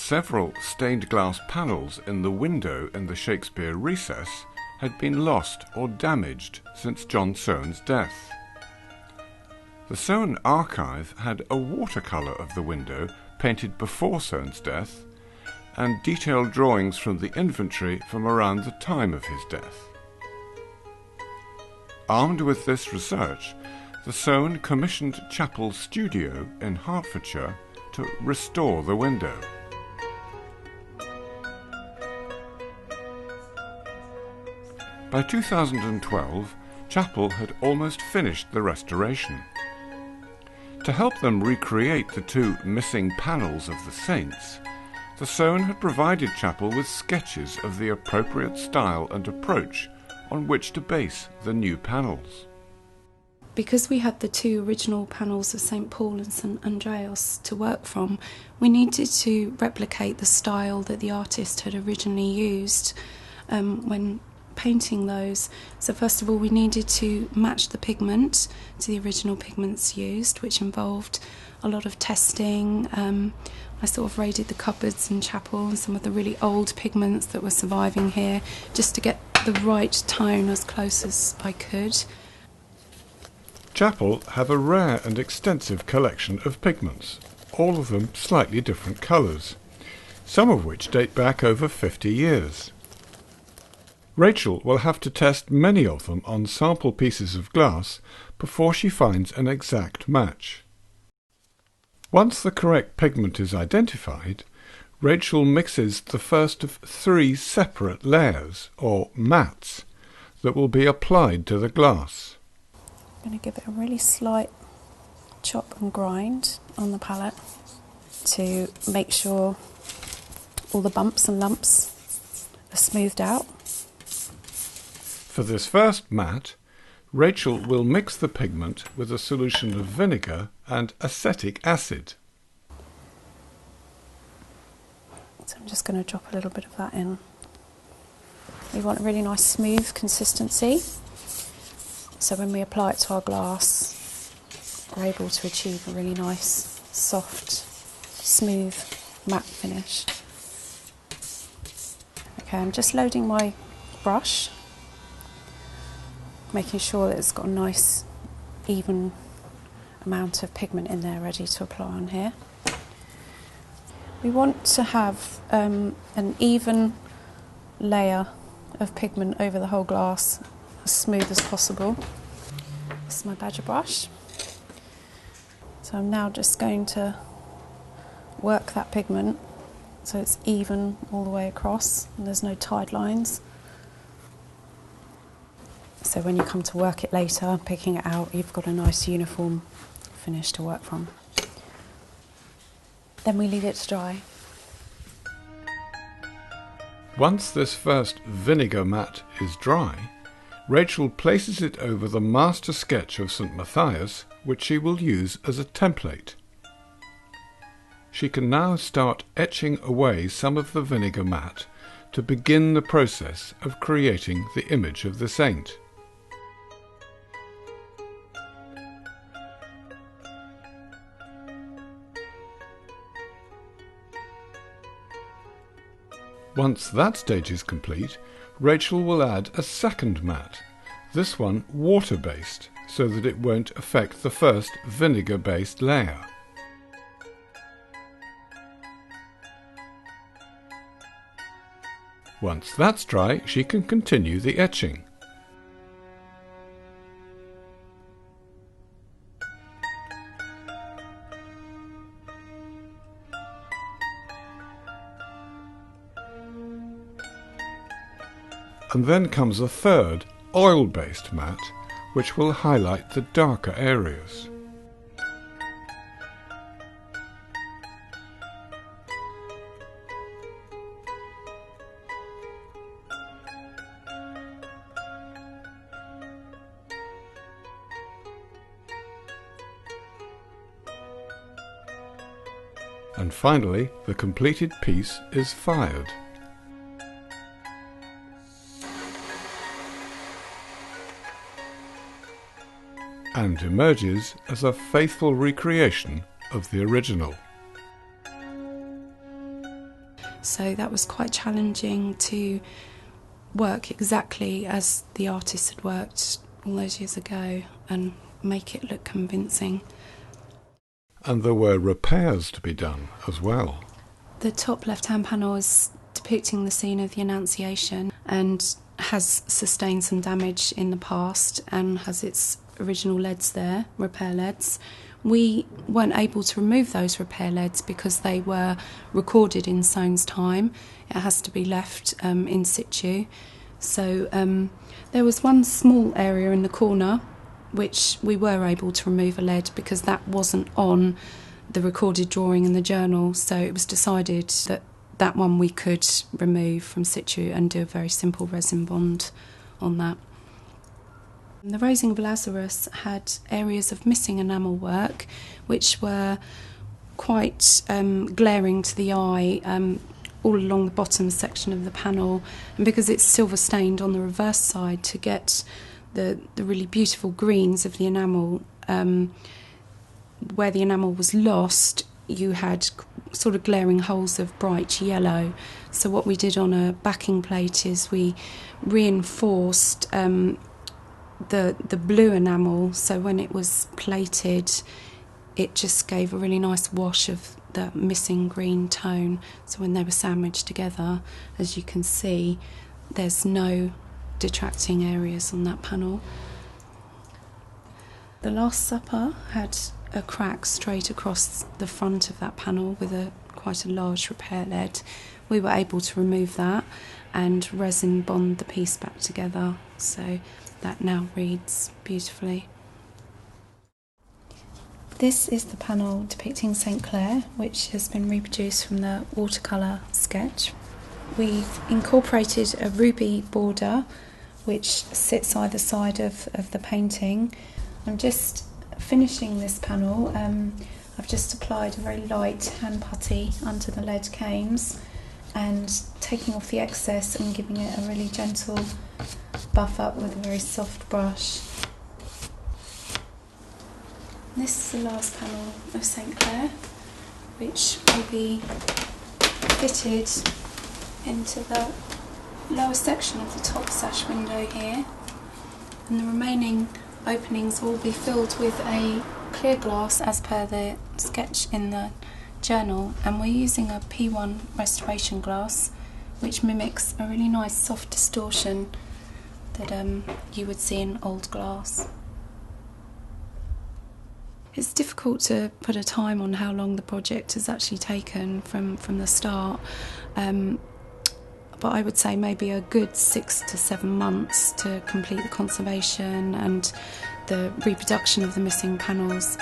several stained glass panels in the window in the Shakespeare Recess had been lost or damaged since John Soane's death. The Soane archive had a watercolour of the window painted before Soane's death and detailed drawings from the inventory from around the time of his death. Armed with this research, the Soane commissioned Chapel Studio in Hertfordshire to restore the window. By 2012, Chapel had almost finished the restoration. To help them recreate the two missing panels of the saints, the Soane had provided Chapel with sketches of the appropriate style and approach on which to base the new panels. Because we had the two original panels of St Paul and St Andreas to work from, we needed to replicate the style that the artist had originally used when painting those. So first of all, we needed to match the pigment to the original pigments used, which involved a lot of testing. I sort of raided the cupboards in Chapel and some of the really old pigments that were surviving here, just to get the right tone as close as I could. Chapel have a rare and extensive collection of pigments, all of them slightly different colours, some of which date back over 50 years. Rachel will have to test many of them on sample pieces of glass before she finds an exact match. Once the correct pigment is identified, Rachel mixes the first of 3 separate layers, or mats, that will be applied to the glass. I'm going to give it a really slight chop and grind on the palette to make sure all the bumps and lumps are smoothed out. For this first mat, Rachel will mix the pigment with a solution of vinegar and acetic acid. So I'm just going to drop a little bit of that in. We want a really nice smooth consistency, so when we apply it to our glass, we're able to achieve a really nice, soft, smooth, matte finish. Okay, I'm just loading my brush, making sure that it's got a nice even amount of pigment in there ready to apply on here. We want to have an even layer of pigment over the whole glass, as smooth as possible. This is my badger brush. So I'm now just going to work that pigment so it's even all the way across and there's no tied lines. So when you come to work it later, picking it out, you've got a nice uniform finish to work from. Then we leave it to dry. Once this first vinegar mat is dry, Rachel places it over the master sketch of St Matthias, which she will use as a template. She can now start etching away some of the vinegar mat to begin the process of creating the image of the saint. Once that stage is complete, Rachel will add a second mat, this one water-based, so that it won't affect the first vinegar-based layer. Once that's dry, she can continue the etching. And then comes a third, oil-based mat, which will highlight the darker areas. And finally, the completed piece is fired. And emerges as a faithful recreation of the original. So that was quite challenging to work exactly as the artist had worked all those years ago and make it look convincing. And there were repairs to be done as well. The top left-hand panel is depicting the scene of the Annunciation and has sustained some damage in the past and has its original leads there, repair leads. We weren't able to remove those repair leads because they were recorded in Soane's time. It has to be left in situ. So there was one small area in the corner which we were able to remove a lead because that wasn't on the recorded drawing in the journal, so it was decided that that one we could remove from situ and do a very simple resin bond on that. The Raising of Lazarus had areas of missing enamel work which were quite glaring to the eye all along the bottom section of the panel, and because it's silver stained on the reverse side, to get the really beautiful greens of the enamel, where the enamel was lost you had sort of glaring holes of bright yellow. So what we did on a backing plate is we reinforced the blue enamel, so when it was plated it just gave a really nice wash of the missing green tone. So when they were sandwiched together, as you can see, there's no detracting areas on that panel. The Last Supper had a crack straight across the front of that panel with quite a large repair lead. We were able to remove that and resin bond the piece back together, so that now reads beautifully. This is the panel depicting St Clair, which has been reproduced from the watercolour sketch. We've incorporated a ruby border which sits either side of the painting. I'm just finishing this panel. I've just applied a very light hand putty under the lead canes and taking off the excess and giving it a really gentle buff up with a very soft brush. This is the last panel of St Clair, which will be fitted into the lower section of the top sash window here, and the remaining openings will be filled with a clear glass as per the sketch in the journal, and we're using a P1 restoration glass which mimics a really nice soft distortion that you would see in old glass. It's difficult to put a time on how long the project has actually taken from the start, but I would say maybe a good 6 to 7 months to complete the conservation and the reproduction of the missing panels.